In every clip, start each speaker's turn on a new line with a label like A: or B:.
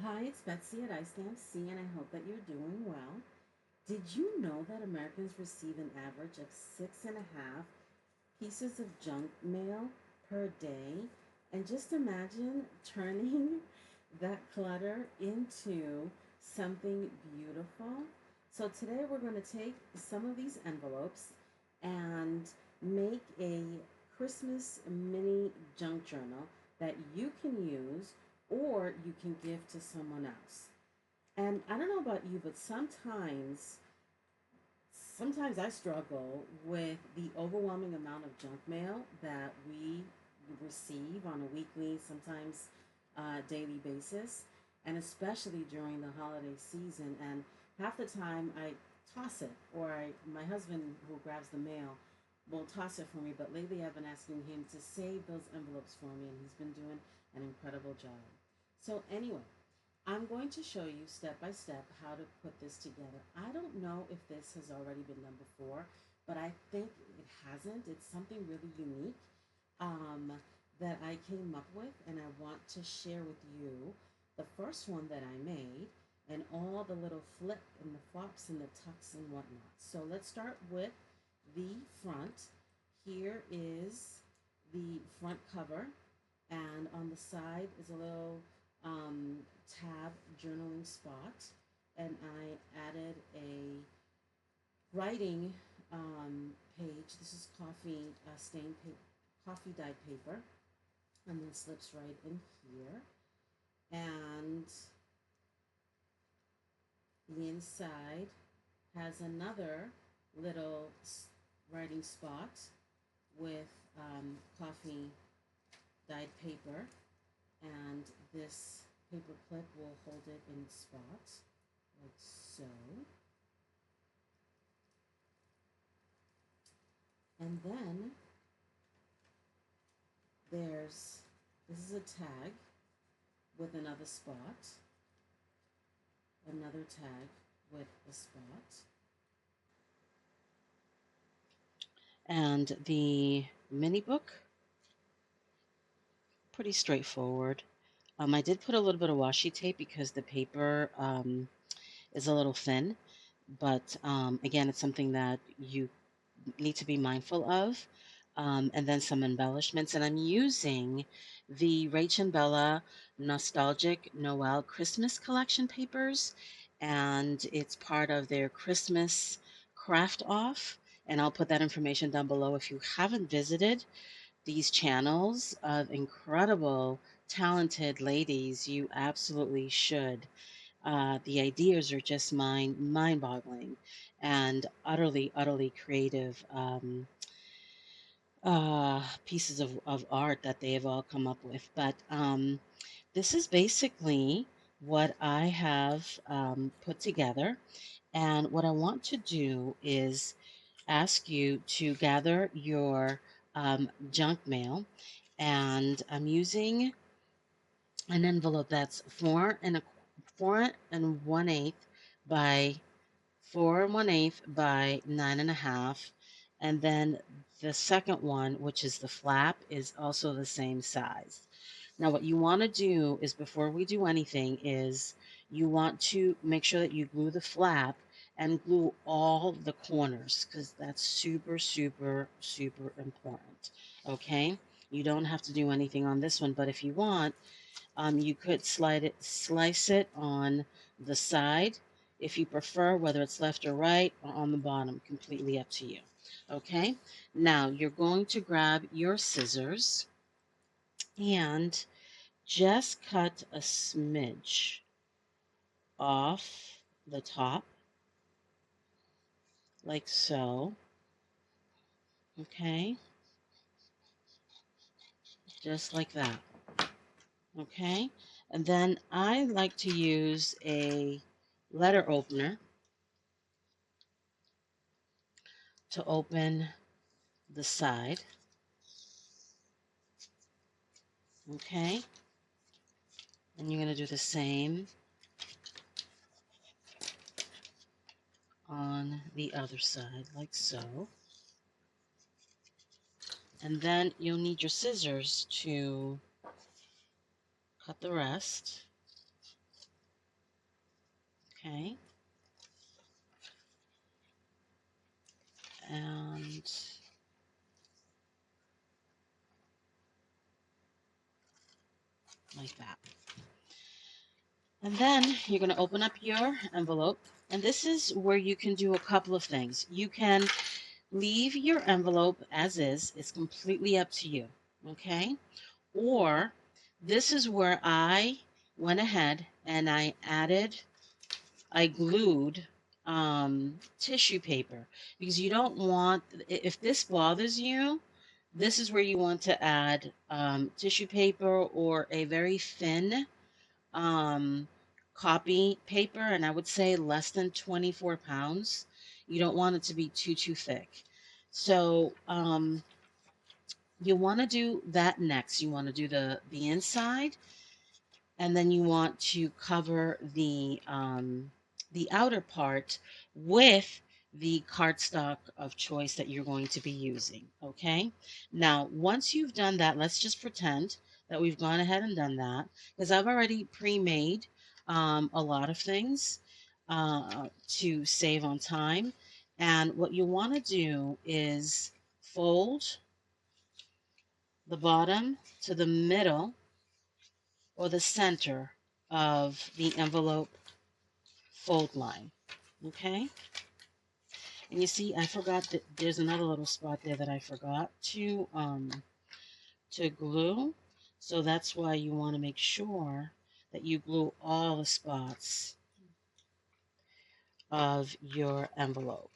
A: Hi, it's Betsy at I Stamp C, and I hope that you're doing well. Did you know that Americans receive an average of 6.5 pieces of junk mail per day? And just imagine turning that clutter into something beautiful. So, today we're going to take some of these envelopes and make a Christmas mini junk journal that you can use or you can give to someone else. And I don't know about you, but sometimes I struggle with the overwhelming amount of junk mail that we receive on a weekly, sometimes daily basis, and especially during the holiday season. And half the time I toss it, or my husband, who grabs the mail, will toss it for me. But lately I've been asking him to save those envelopes for me, and he's been doing an incredible job. So, anyway, I'm going to show you step by step how to put this together. I don't know if this has already been done before, but I think it hasn't. It's something really unique um, that I came up with, and I want to share with you the first one that I made and all the little flip and the flops and the tucks and whatnot. So let's start with the front. Here is the front cover, and on the side is a little um, tab journaling spot, and I added a writing page. This is coffee dyed paper, and then slips right in here. And the inside has another little writing spot with coffee dyed paper, and this paper clip will hold it in spot, like so. And then there's this is a tag with another spot, another tag with a spot, and the mini book, pretty straightforward. I did put a little bit of washi tape because the paper is a little thin, but again, it's something that you need to be mindful of. And then some embellishments. And I'm using the Rach and Bella Nostalgic Noel Christmas Collection papers, and it's part of their Christmas craft off. And I'll put that information down below. If you haven't visited these channels of incredible, talented ladies, you absolutely should. The ideas are just mind-boggling and utterly creative pieces of art that they have all come up with. But this is basically what I have put together. And what I want to do is ask you to gather your junk mail. And I'm using an envelope that's 4 1/8 by 4 1/8 by 9.5, and then the second one, which is the flap, is also the same size. Now, what you want to do is, before we do anything, is you want to make sure that you glue the flap and glue all the corners, because that's super important. Okay, you don't have to do anything on this one, but if you want, you could slice it on the side if you prefer, whether it's left or right, or on the bottom, completely up to you. Okay, now you're going to grab your scissors and just cut a smidge off the top, like so. Okay, just like that. Okay, and then I like to use a letter opener to open the side. Okay, and you're going to do the same on the other side, like so. And then you'll need your scissors to cut the rest. Okay. And like that. And then you're going to open up your envelope. And this is where you can do a couple of things. You can leave your envelope as is. It's completely up to you. Okay? Or this is where I went ahead and I glued tissue paper, because you don't want, if this bothers you, this is where you want to add tissue paper or a very thin um, copy paper, and I would say less than 24 pounds. You don't want it to be too thick. So you want to do that next. You want to do the inside, and then you want to cover the outer part with the cardstock of choice that you're going to be using. Okay. Now, once you've done that, let's just pretend that we've gone ahead and done that, because I've already pre-made a lot of things to save on time. And what you want to do is fold the bottom to the middle or the center of the envelope fold line. Okay? And you see, I forgot that there's another little spot there that I forgot to glue. So that's why you want to make sure that you glue all the spots of your envelope.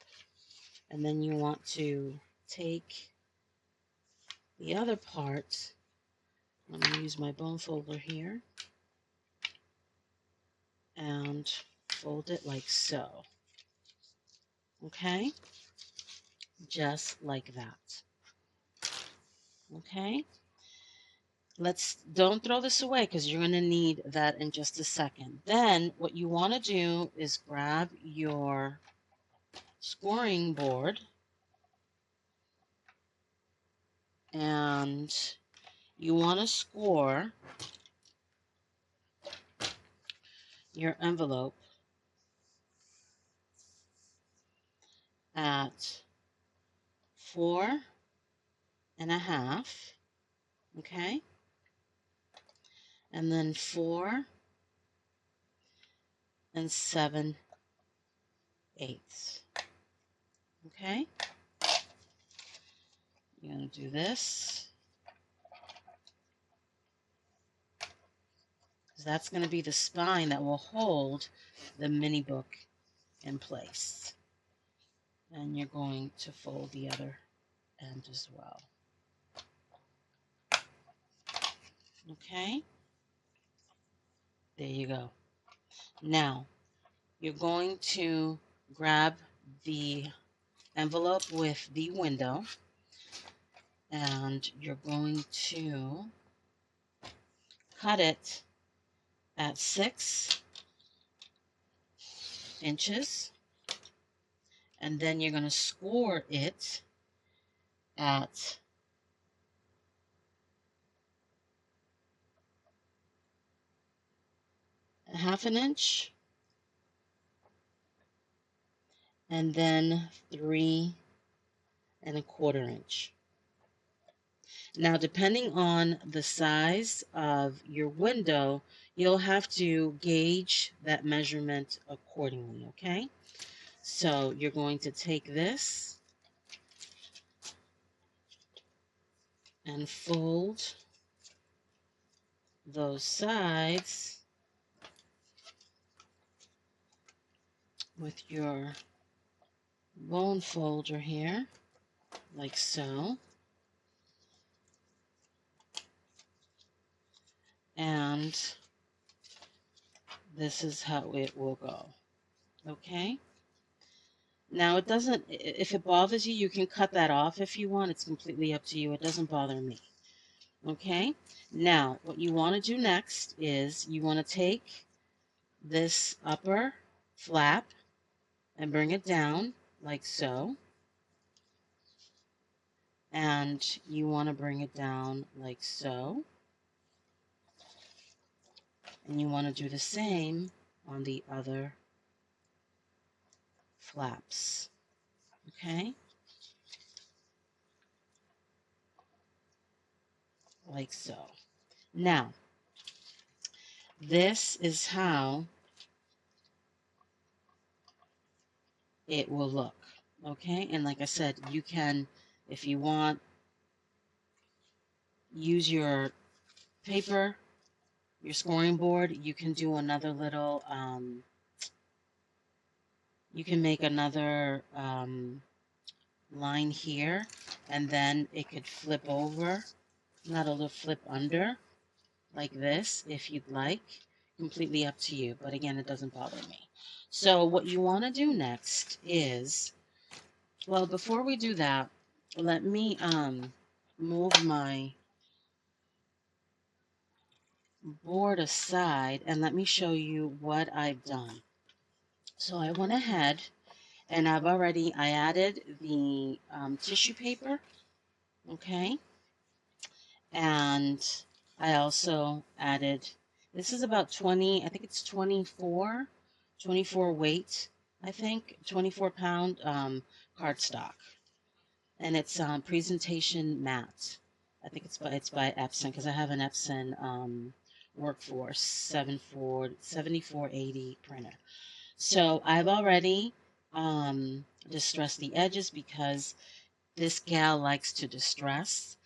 A: And then you want to take the other part. I'm going to use my bone folder here and fold it like so. Okay? Just like that. Okay? Don't throw this away, because you're going to need that in just a second. Then what you want to do is grab your scoring board, and you want to score your envelope at 4.5, okay? And then 4 7/8, okay? You're going to do this, because that's going to be the spine that will hold the mini book in place. And you're going to fold the other end as well. Okay? There you go. Now, you're going to grab the envelope with the window, and you're going to cut it at 6 inches, and then you're going to score it at 1/2 inch, and then 3 1/4 inch. Now, depending on the size of your window, you'll have to gauge that measurement accordingly, okay? So you're going to take this and fold those sides with your bone folder here, like so. And this is how it will go, okay? Now, it doesn't, if it bothers you, you can cut that off if you want. It's completely up to you. It doesn't bother me. Okay? Now, what you want to do next is you want to take this upper flap and bring it down like so. And you want to bring it down like so. And you want to do the same on the other flaps. Okay, like so. Now, this is how it will look. Okay, and like I said, you can, if you want, use your paper, your scoring board. You can do another little, you can make another line here, and then it could flip over, not a little flip under, like this, if you'd like. Completely up to you, but again, it doesn't bother me. So what you want to do next is, well, before we do that, let me move my board aside and let me show you what I've done. So I went ahead and I added the tissue paper, okay? And I also added, this is about 20, I think it's 24 weight, I think, 24 pound cardstock. And it's presentation matte. I think it's by Epson, because I have an Epson Workforce 7480 printer. So I've already distressed the edges because this gal likes to distress.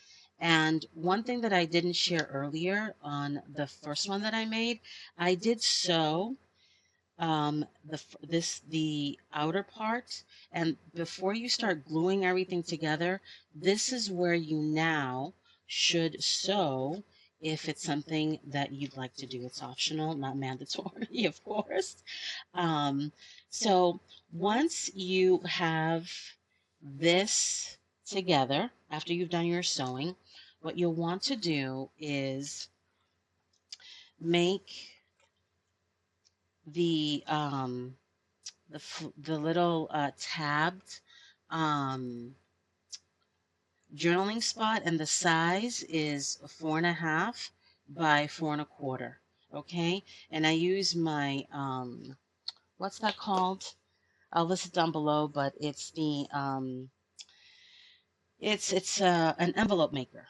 A: And one thing that I didn't share earlier on the first one that I made, I did sew the outer part, and before you start gluing everything together, this is where you now should sew if it's something that you'd like to do. It's optional, not mandatory, of course. um, so once you have this together, after you've done your sewing, what you'll want to do is make the the little tabbed um, journaling spot, and the size is 4.5 by 4.25. Okay, and I use my what's that called? I'll list it down below, but it's the it's an envelope maker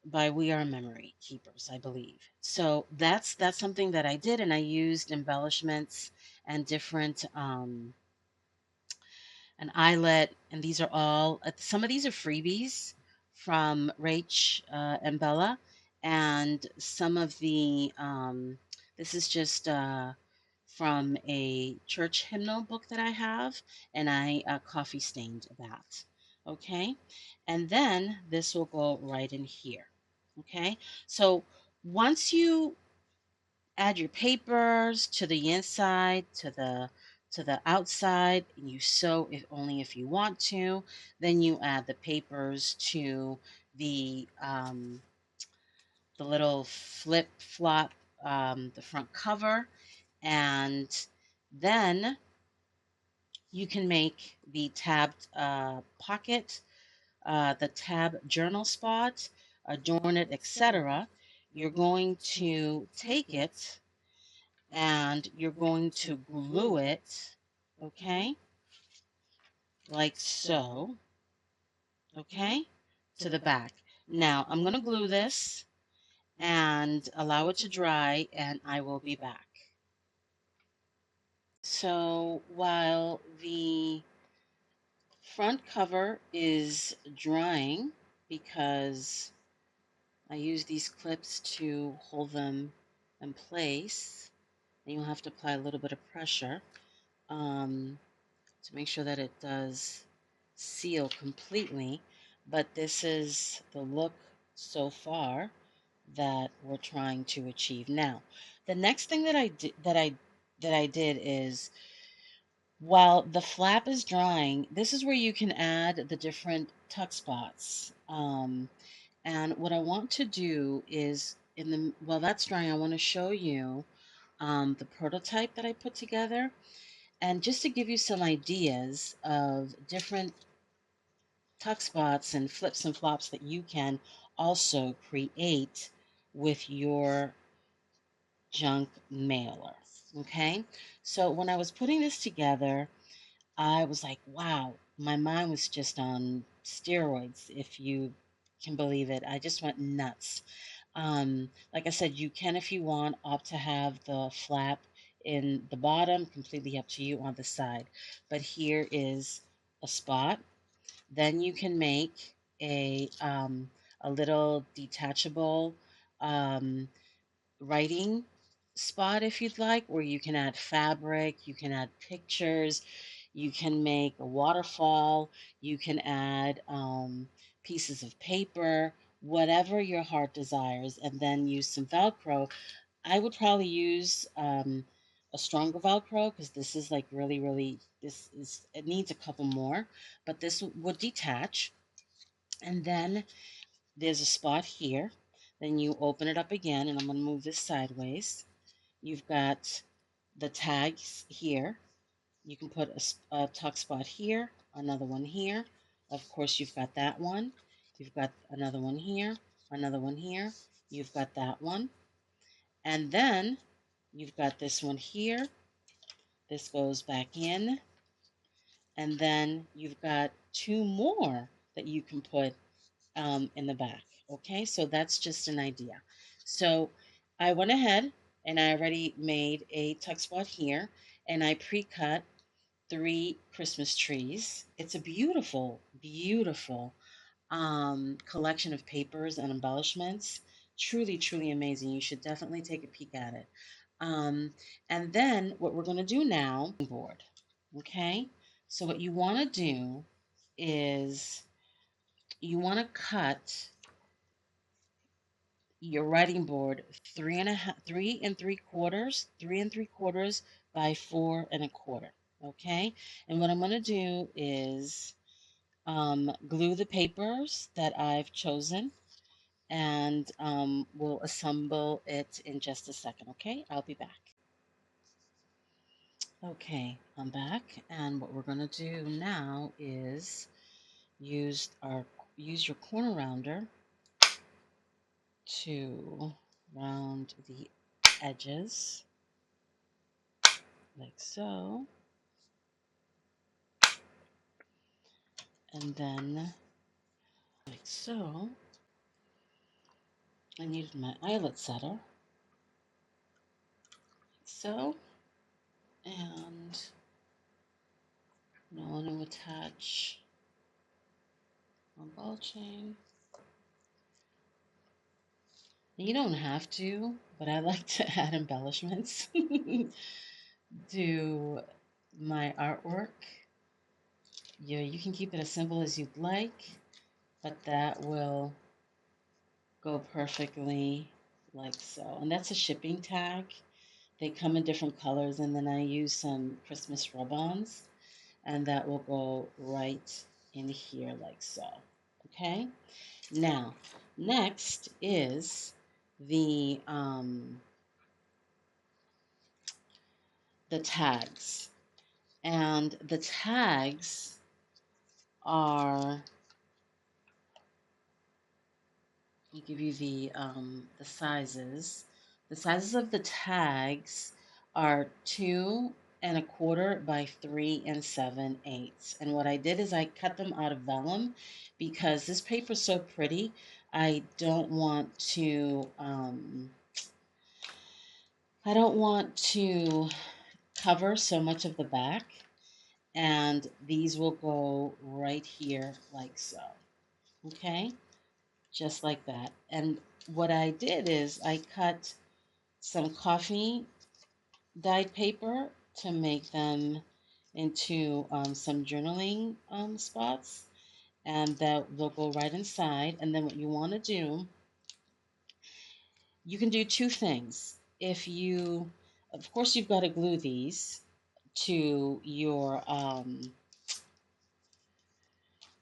A: by We Are Memory Keepers, I believe. So that's something that I did, and I used embellishments and different an eyelet, and these are all, some of these are freebies from Rach and Bella, and some of the, this is just from a church hymnal book that I have, and I coffee stained that. Okay, and then this will go right in here. Okay, so once you add your papers to the inside, to the outside, and you sew if only if you want to. Then you add the papers to the little flip flop, the front cover, and then you can make the tabbed pocket, the tab journal spot, adorn it, etc. You're going to take it and you're going to glue it, okay, like so, okay, to the back. Now, I'm going to glue this and allow it to dry, and I will be back. So while the front cover is drying, because I use these clips to hold them in place, and you'll have to apply a little bit of pressure. To make sure that it does seal completely, but this is the look so far that we're trying to achieve. Now, the next thing that I did is, while the flap is drying, this is where you can add the different tuck spots. And what I want to do is, while that's drying, I want to show you the prototype that I put together. And just to give you some ideas of different tuck spots and flips and flops that you can also create with your junk mailer. Okay, so when I was putting this together, I was like, wow, my mind was just on steroids, if you can believe it. I just went nuts. Like I said, you can, if you want, opt to have the flap in the bottom, completely up to you on the side. But here is a spot. Then you can make a little detachable um, writing spot if you'd like, where you can add fabric, you can add pictures, you can make a waterfall, you can add pieces of paper, whatever your heart desires, and then use some Velcro. I would probably use a stronger Velcro because this is like really, really, this is, it needs a couple more, but this would detach. And then there's a spot here. Then you open it up again, and I'm going to move this sideways. You've got the tags here. You can put a tuck spot here, another one here. Of course, you've got that one. You've got another one here, another one here. You've got that one. And then you've got this one here. This goes back in. And then you've got two more that you can put in the back. Okay, so that's just an idea. So I went ahead and I already made a tuck spot here, and I pre-cut 3 Christmas trees. It's a beautiful, beautiful collection of papers and embellishments. Truly, truly amazing. You should definitely take a peek at it. Um, and then what we're going to do now, board. Okay, so what you want to do is you want to cut your writing board 3.5, 3 3/4, 3 3/4 by 4 1/4. Okay, and what I'm going to do is glue the papers that I've chosen, and we'll assemble it in just a second. Okay, I'll be back. Okay, I'm back, and what we're going to do now is use our use your corner rounder to round the edges like so, and then like so. I needed my eyelet setter, like so, and now I'm going to attach my ball chain. You don't have to, but I like to add embellishments to my artwork. Yeah, you can keep it as simple as you'd like, but that will go perfectly like so. And that's a shipping tag. They come in different colors, and then I use some Christmas rub-ons, and that will go right in here like so. Okay? Now, next is the um, the tags. And the tags are, I'll give you the sizes. The sizes of the tags are 2 1/4 by 3 7/8. And what I did is I cut them out of vellum because this paper is so pretty. I don't want to cover so much of the back, and these will go right here like so. Okay, just like that. And what I did is I cut some coffee dyed paper to make them into some journaling spots, and that will go right inside. And then what you want to do, you can do two things. Of course, you've got to glue these to your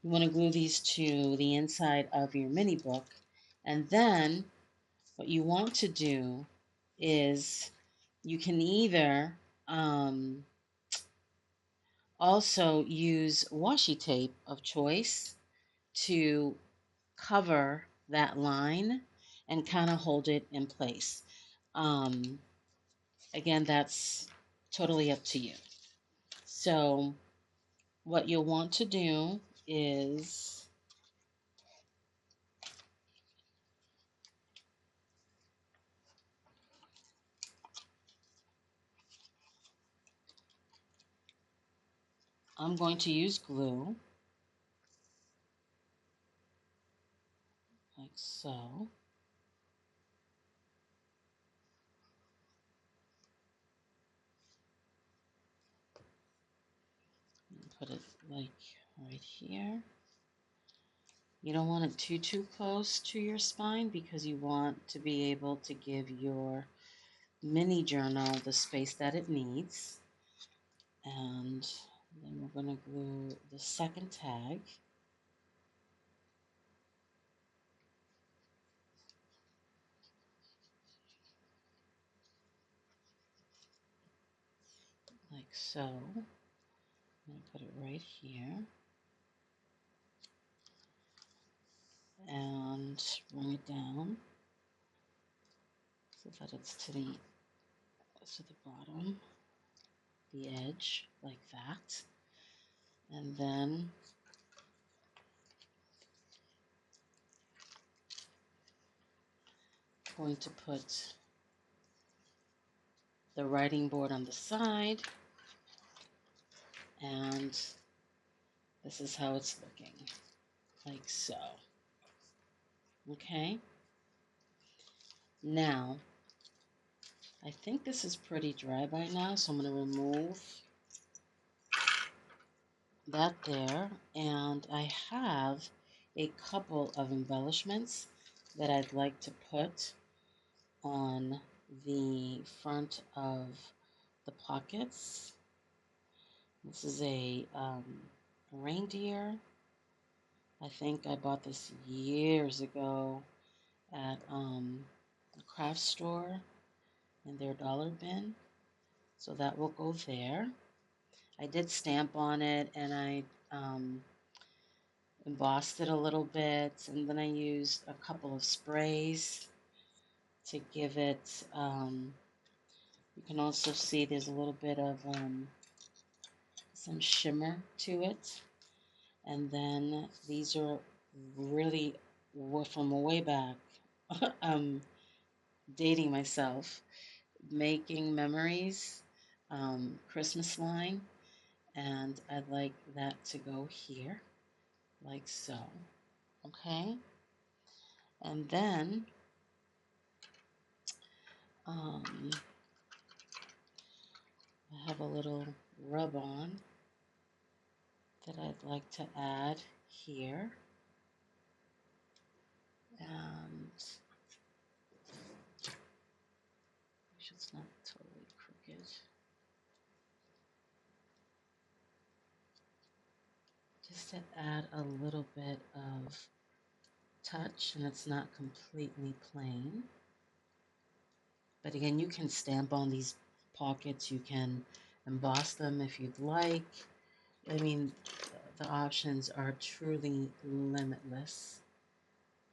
A: you want to glue these to the inside of your mini book. And then what you want to do is you can either um, also use washi tape of choice to cover that line and kind of hold it in place. Um, Again, that's totally up to you. So what you'll want to do is I'm going to use glue, like so. Put it like right here. You don't want it too close to your spine because you want to be able to give your mini journal the space that it needs. And then we're going to glue the second tag. Like so. I'm going to put it right here. And bring it down so that it's to the bottom, the edge, like that. And then I'm going to put the writing board on the side, and this is how it's looking, like so. Okay, now I think this is pretty dry by now, so I'm going to remove that there, and I have a couple of embellishments that I'd like to put on the front of the pockets. This is a reindeer. I think I bought this years ago at a craft store in their dollar bin. So that will go there. I did stamp on it and I embossed it a little bit, and then I used a couple of sprays to give it, you can also see there's a little bit of some shimmer to it. And then these are really from way back. I'm dating myself, making memories, Christmas line, and I'd like that to go here, like so. Okay, and then I have a little rub on that I'd like to add here, and it's not totally crooked. Just to add a little bit of touch, and it's not completely plain. But again, you can stamp on these pockets, you can emboss them if you'd like. I mean, the options are truly limitless.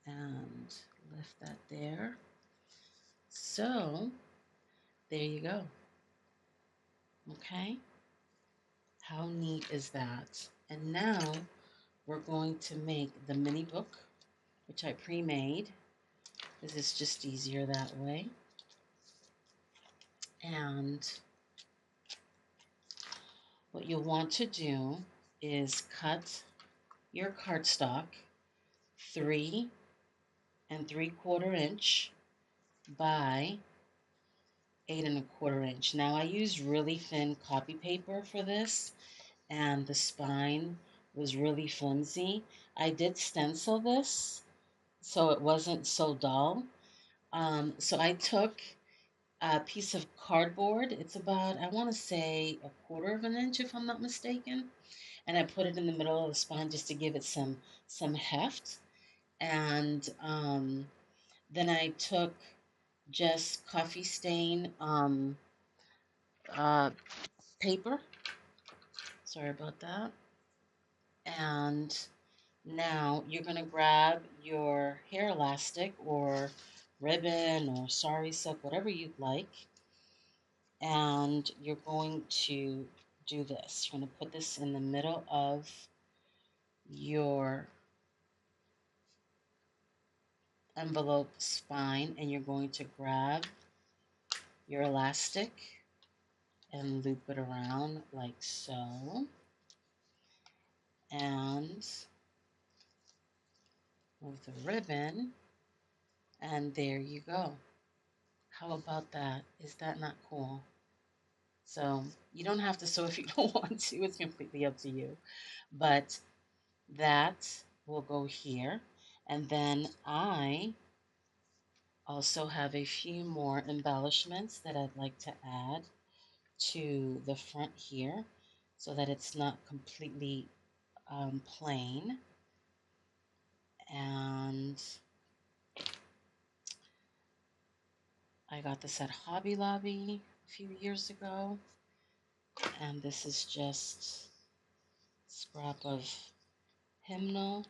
A: And lift that there. So, there you go. Okay? How neat is that? And now we're going to make the mini book, which I pre-made, because it's just easier that way. And what you'll want to do is cut your cardstock 3 3/4 inch by 8 1/4 inch. Now I used really thin copy paper for this, and the spine was really flimsy. I did stencil this so it wasn't so dull. So I took a piece of cardboard. It's about, I want to say, 1/4 inch if I'm not mistaken, and I put it in the middle of the spine just to give it some heft. And then I took just coffee stain uh, paper. Sorry about that. And now you're going to grab your hair elastic or ribbon or sari silk, whatever you'd like, and you're going to do this. You're going to put this in the middle of your envelope spine, and you're going to grab your elastic and loop it around like so. And with a ribbon, and there you go. How about that? Is that not cool? So you don't have to sew if you don't want to. It's completely up to you. But that will go here. And then I also have a few more embellishments that I'd like to add to the front here so that it's not completely plain. And I got this at Hobby Lobby a few years ago. And this is just a scrap of hymnal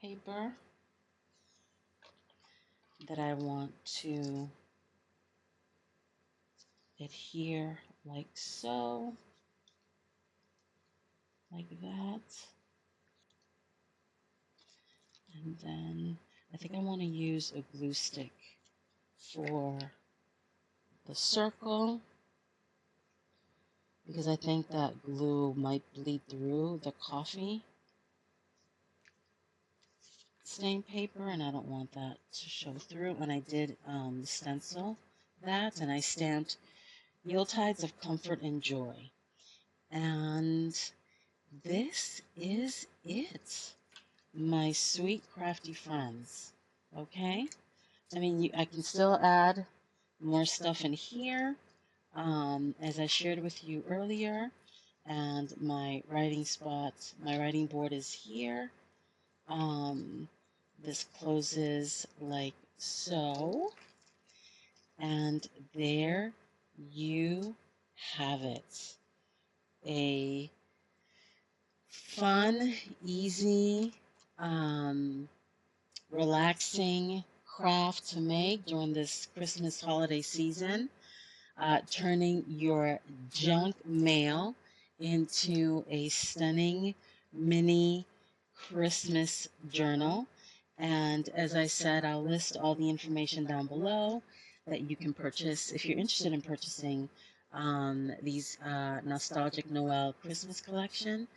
A: paper that I want to adhere like so, like that. And then I think I want to use a glue stick for the circle because I think that glue might bleed through the coffee stain paper and I don't want that to show through. And I did stencil that, and I stamped Yuletide of Comfort and Joy. And this is it, my sweet crafty friends. Okay? I mean, I can still add more stuff in here, as I shared with you earlier. And my writing spot, my writing board is here. This closes like so. And there you have it. A fun, easy, relaxing craft to make during this Christmas holiday season, turning your junk mail into a stunning mini Christmas journal. And as I said, I'll list all the information down below that you can purchase if you're interested in purchasing these nostalgic Noel Christmas collection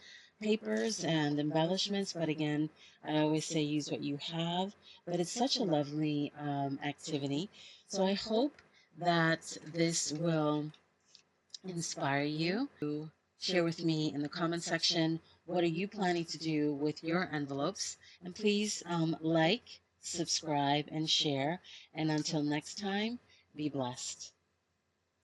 A: papers and embellishments. But again, I always say use what you have. But it's such a lovely activity. So I hope that this will inspire you to share with me in the comment section what are you planning to do with your envelopes. And please like, subscribe, and share. And until next time, be blessed.